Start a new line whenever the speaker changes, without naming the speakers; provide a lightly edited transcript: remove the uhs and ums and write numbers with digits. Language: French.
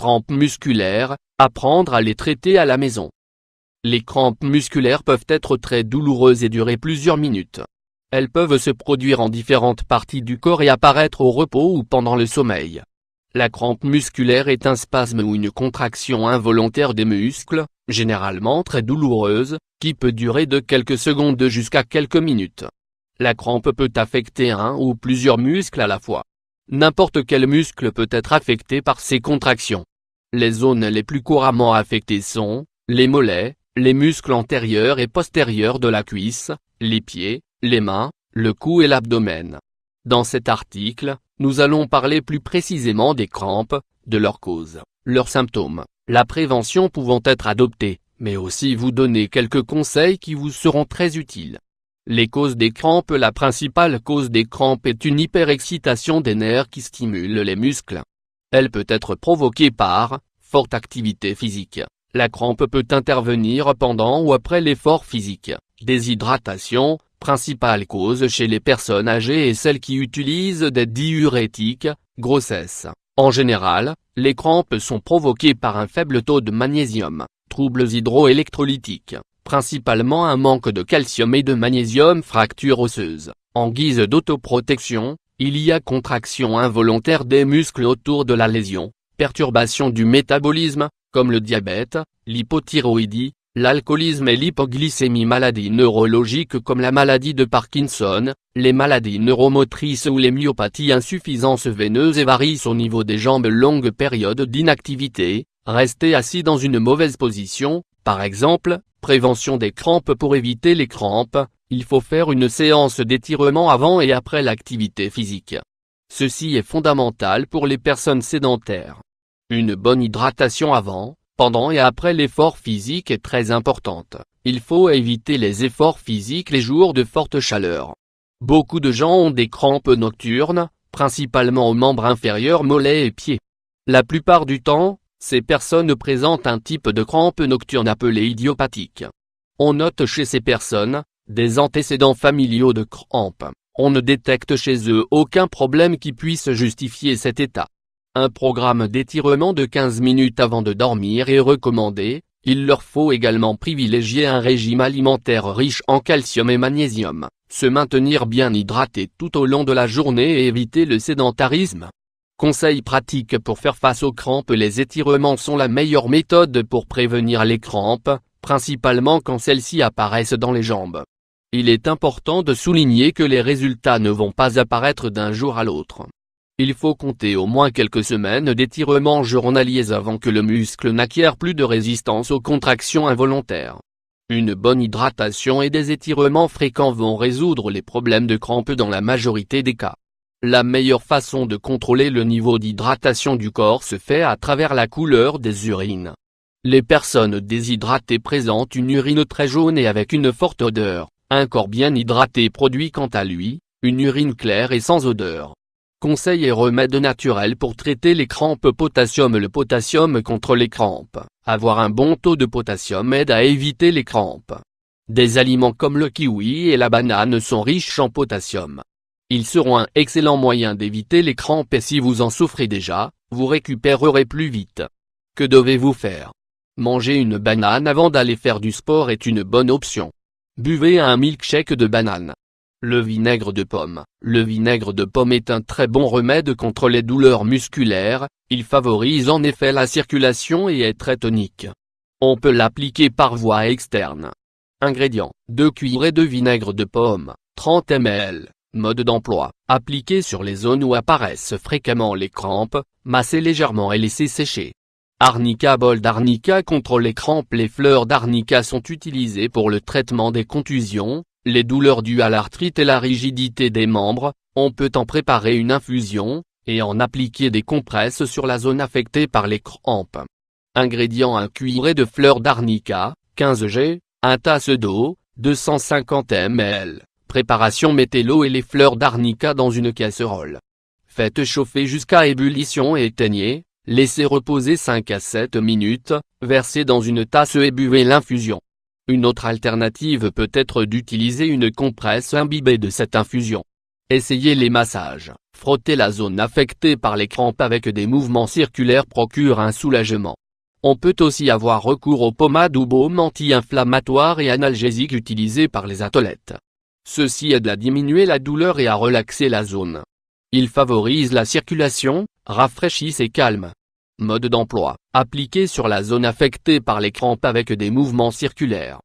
crampes musculaires, apprendre à les traiter à la maison. Les crampes musculaires peuvent être très douloureuses et durer plusieurs minutes. Elles peuvent se produire en différentes parties du corps et apparaître au repos ou pendant le sommeil. La crampe musculaire est un spasme ou une contraction involontaire des muscles, généralement très douloureuse, qui peut durer de quelques secondes jusqu'à quelques minutes. La crampe peut affecter un ou plusieurs muscles à la fois. N'importe quel muscle peut être affecté par ces contractions. Les zones les plus couramment affectées sont les mollets, les muscles antérieurs et postérieurs de la cuisse, les pieds, les mains, le cou et l'abdomen. Dans cet article, nous allons parler plus précisément des crampes, de leurs causes, leurs symptômes, la prévention pouvant être adoptée, mais aussi vous donner quelques conseils qui vous seront très utiles. Les causes des crampes. La principale cause des crampes est une hyperexcitation des nerfs qui stimule les muscles. Elle peut être provoquée par forte activité physique. La crampe peut intervenir pendant ou après l'effort physique. Déshydratation, principale cause chez les personnes âgées et celles qui utilisent des diurétiques, grossesse. En général, les crampes sont provoquées par un faible taux de magnésium, troubles hydroélectrolytiques, principalement un manque de calcium et de magnésium, fracture osseuse. En guise d'autoprotection, il y a contraction involontaire des muscles autour de la lésion, perturbation du métabolisme, comme le diabète, l'hypothyroïdie, l'alcoolisme et l'hypoglycémie, maladies neurologiques comme la maladie de Parkinson, les maladies neuromotrices ou les myopathies, insuffisance veineuse et varices au niveau des jambes, longue période d'inactivité, rester assis dans une mauvaise position, par exemple, prévention des crampes. Pour éviter les crampes, il faut faire une séance d'étirement avant et après l'activité physique. Ceci est fondamental pour les personnes sédentaires. Une bonne hydratation avant, pendant et après l'effort physique est très importante. Il faut éviter les efforts physiques les jours de forte chaleur. Beaucoup de gens ont des crampes nocturnes, principalement aux membres inférieurs, mollets et pieds. La plupart du temps, ces personnes présentent un type de crampe nocturne appelé idiopathique. On note chez ces personnes des antécédents familiaux de crampes. On ne détecte chez eux aucun problème qui puisse justifier cet état. Un programme d'étirement de 15 minutes avant de dormir est recommandé. Il leur faut également privilégier un régime alimentaire riche en calcium et magnésium, se maintenir bien hydraté tout au long de la journée et éviter le sédentarisme. Conseils pratiques pour faire face aux crampes. Les étirements sont la meilleure méthode pour prévenir les crampes, principalement quand celles-ci apparaissent dans les jambes. Il est important de souligner que les résultats ne vont pas apparaître d'un jour à l'autre. Il faut compter au moins quelques semaines d'étirements journaliers avant que le muscle n'acquiert plus de résistance aux contractions involontaires. Une bonne hydratation et des étirements fréquents vont résoudre les problèmes de crampes dans la majorité des cas. La meilleure façon de contrôler le niveau d'hydratation du corps se fait à travers la couleur des urines. Les personnes déshydratées présentent une urine très jaune et avec une forte odeur. Un corps bien hydraté produit quant à lui une urine claire et sans odeur. Conseils et remèdes naturels pour traiter les crampes. Potassium. Le potassium contre les crampes. Avoir un bon taux de potassium aide à éviter les crampes. Des aliments comme le kiwi et la banane sont riches en potassium. Ils seront un excellent moyen d'éviter les crampes et si vous en souffrez déjà, vous récupérerez plus vite. Que devez-vous faire? Manger une banane avant d'aller faire du sport est une bonne option. Buvez un milkshake de banane. Le vinaigre de pomme. Le vinaigre de pomme est un très bon remède contre les douleurs musculaires, il favorise en effet la circulation et est très tonique. On peut l'appliquer par voie externe. Ingrédients. 2 cuillerées de vinaigre de pomme, 30 ml. Mode d'emploi. Appliquer sur les zones où apparaissent fréquemment les crampes, masser légèrement et laisser sécher. Arnica. Bol d'arnica contre les crampes. Les fleurs d'arnica sont utilisées pour le traitement des contusions, les douleurs dues à l'arthrite et la rigidité des membres. On peut en préparer une infusion, et en appliquer des compresses sur la zone affectée par les crampes. Ingrédients. 1 cuillerée de fleurs d'arnica, 15 g, 1 tasse d'eau, 250 ml. Préparation. Mettez l'eau et les fleurs d'arnica dans une casserole. Faites chauffer jusqu'à ébullition et éteignez, laissez reposer 5 à 7 minutes, versez dans une tasse et buvez l'infusion. Une autre alternative peut être d'utiliser une compresse imbibée de cette infusion. Essayez les massages. Frotter la zone affectée par les crampes avec des mouvements circulaires procure un soulagement. On peut aussi avoir recours aux pommades ou baumes anti-inflammatoires et analgésiques utilisés par les athlètes. Ceci aide à diminuer la douleur et à relaxer la zone. Ils favorisent la circulation, rafraîchissent et calment. Mode d'emploi, appliqué sur la zone affectée par les crampes avec des mouvements circulaires.